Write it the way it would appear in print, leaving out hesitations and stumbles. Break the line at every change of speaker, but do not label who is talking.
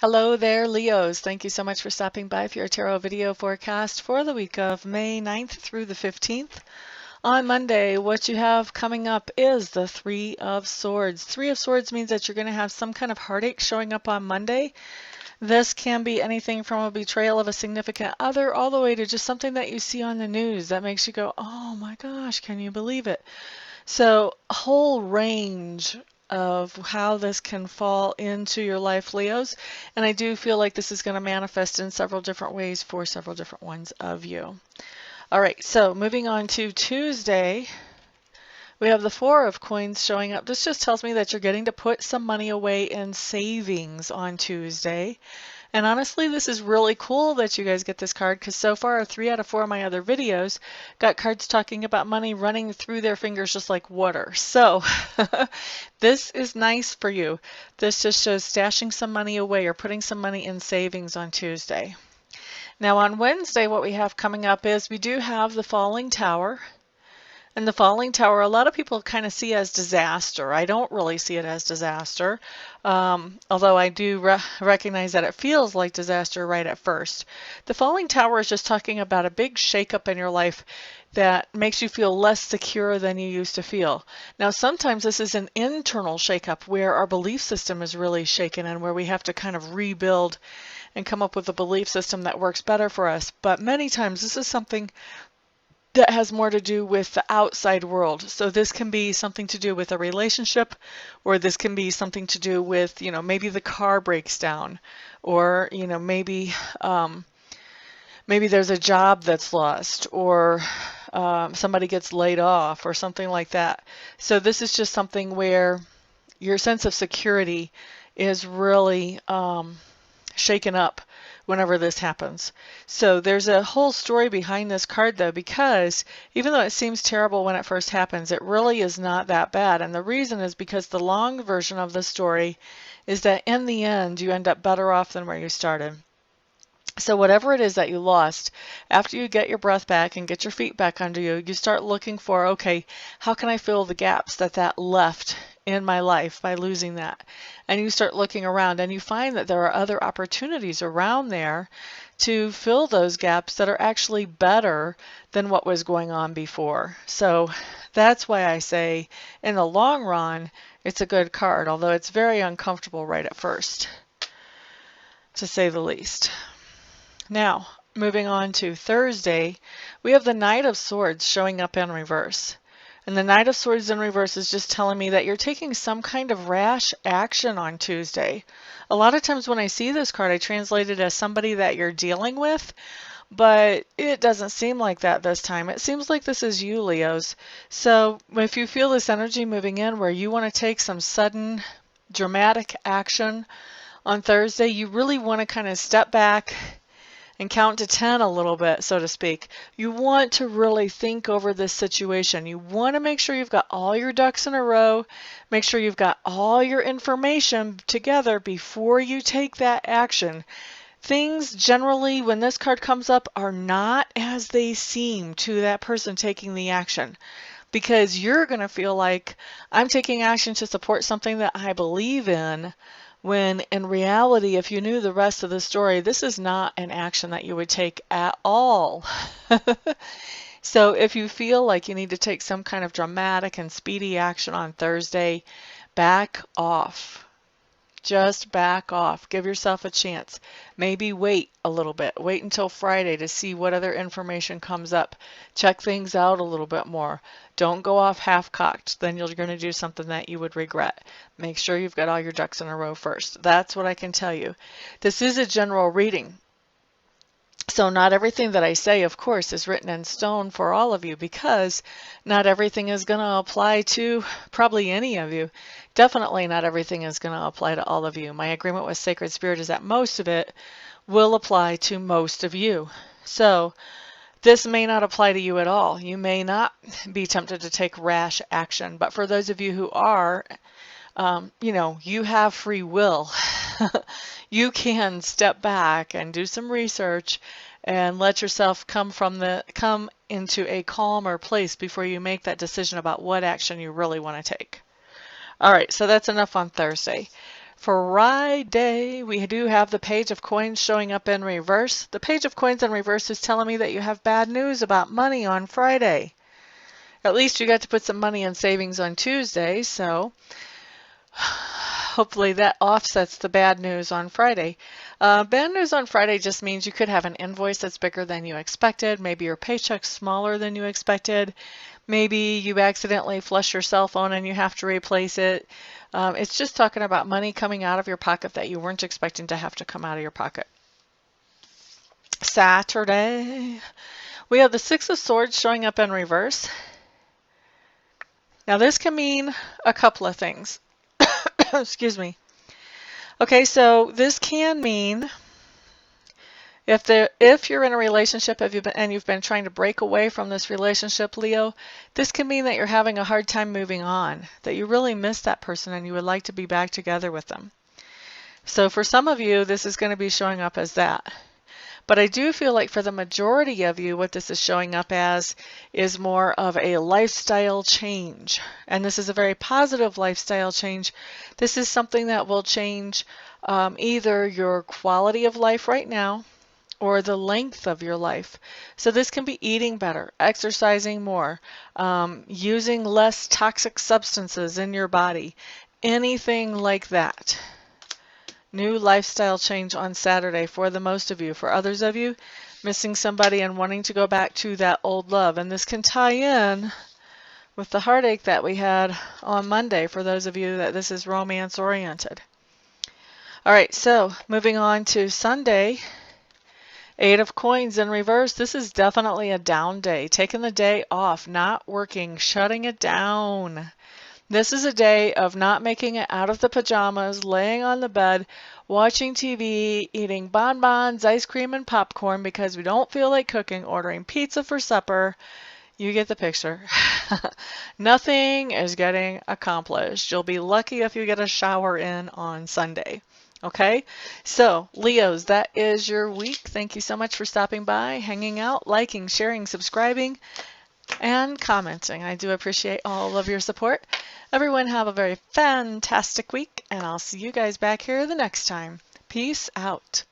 Hello there, Leos. Thank you so much for stopping by for your tarot video forecast for the week of May 9th through the 15th. On Monday, what you have coming up is the Three of Swords. Three of Swords means that you're going to have some kind of heartache showing up on Monday. This can be anything from a betrayal of a significant other all the way to just something that you see on the news that makes you go, oh my gosh, can you believe it? So, a whole range of how this can fall into your life, Leos. And I do feel like this is going to manifest in several different ways for several different ones of you. All right, so moving on to Tuesday, we have the Four of Coins showing up. This just tells me that you're getting to put some money away in savings on Tuesday. And honestly, this is really cool that you guys get this card because so far 3 out of 4 of my other videos got cards talking about money running through their fingers just like water. So this is nice for you. This just shows stashing some money away or putting some money in savings on Tuesday. Now on Wednesday, what we have coming up is we do have the Falling Tower. And the falling tower, a lot of people kind of see as disaster. I don't really see it as disaster, although I do recognize that it feels like disaster right at first. The falling tower is just talking about a big shakeup in your life that makes you feel less secure than you used to feel. Now, sometimes this is an internal shakeup where our belief system is really shaken and where we have to kind of rebuild and come up with a belief system that works better for us. But many times this is something that has more to do with the outside world. So this can be something to do with a relationship, or this can be something to do with, maybe the car breaks down, or, maybe there's a job that's lost, or somebody gets laid off, or something like that. So this is just something where your sense of security is really shaken up whenever this happens. So there's a whole story behind this card though, because even though it seems terrible when it first happens, it really is not that bad. And the reason is because the long version of the story is that in the end you end up better off than where you started. So whatever it is that you lost, after you get your breath back and get your feet back under you, you start looking for, okay, how can I fill the gaps that left in my life by losing that? And you start looking around and you find that there are other opportunities around there to fill those gaps that are actually better than what was going on before. So that's why I say in the long run, it's a good card, although it's very uncomfortable right at first, to say the least. Now, moving on to Thursday, we have the Knight of Swords showing up in reverse. And the Knight of Swords in reverse is just telling me that you're taking some kind of rash action on Tuesday. A lot of times when I see this card, I translate it as somebody that you're dealing with, but it doesn't seem like that this time. It seems like this is you, Leos. So if you feel this energy moving in where you want to take some sudden, dramatic action on Thursday, you really want to kind of step back and count to 10 a little bit, so to speak. You want to really think over this situation. You want to make sure you've got all your ducks in a row, make sure you've got all your information together before you take that action. Things generally, when this card comes up, are not as they seem to that person taking the action, because you're going to feel like, I'm taking action to support something that I believe in, when in reality, if you knew the rest of the story, this is not an action that you would take at all. So if you feel like you need to take some kind of dramatic and speedy action on Thursday, back off. Just back off. Give yourself a chance. Maybe wait a little bit. Wait until Friday to see what other information comes up. Check things out a little bit more. Don't go off half-cocked. Then you're going to do something that you would regret. Make sure you've got all your ducks in a row first. That's what I can tell you. This is a general reading. So not everything that I say, of course, is written in stone for all of you, because not everything is going to apply to probably any of you. Definitely not everything is going to apply to all of you. My agreement with Sacred Spirit is that most of it will apply to most of you. So this may not apply to you at all. You may not be tempted to take rash action, but for those of you who are, you have free will. You can step back and do some research and let yourself come into a calmer place before you make that decision about what action you really want to take. All right, so that's enough on Thursday. Friday, we do have the Page of Coins showing up in reverse. The Page of Coins in reverse is telling me that you have bad news about money on Friday. At least you got to put some money in savings on Tuesday, so hopefully that offsets the bad news on Friday. Bad news on Friday just means you could have an invoice that's bigger than you expected. Maybe your paycheck's smaller than you expected. Maybe you accidentally flush your cell phone and you have to replace it. It's just talking about money coming out of your pocket that you weren't expecting to have to come out of your pocket. Saturday, we have the Six of Swords showing up in reverse. Now this can mean a couple of things. Excuse me. Okay, so this can mean if you're in a relationship and you've been trying to break away from this relationship, Leo, this can mean that you're having a hard time moving on, that you really miss that person and you would like to be back together with them. So for some of you, this is going to be showing up as that. But I do feel like for the majority of you, what this is showing up as is more of a lifestyle change. And this is a very positive lifestyle change. This is something that will change either your quality of life right now or the length of your life. So this can be eating better, exercising more, using less toxic substances in your body, anything like that. New lifestyle change on Saturday for the most of you. For others of you, missing somebody and wanting to go back to that old love. And this can tie in with the heartache that we had on Monday for those of you that this is romance oriented. All right, so moving on to Sunday. Eight of Coins in reverse. This is definitely a down day. Taking the day off, not working, shutting it down. This is a day of not making it out of the pajamas, laying on the bed, watching TV, eating bonbons, ice cream, and popcorn because we don't feel like cooking, ordering pizza for supper. You get the picture. Nothing is getting accomplished. You'll be lucky if you get a shower in on Sunday. Okay, so Leos, that is your week. Thank you so much for stopping by, hanging out, liking, sharing, subscribing, and commenting. I do appreciate all of your support. Everyone have a very fantastic week, and I'll see you guys back here the next time. Peace out.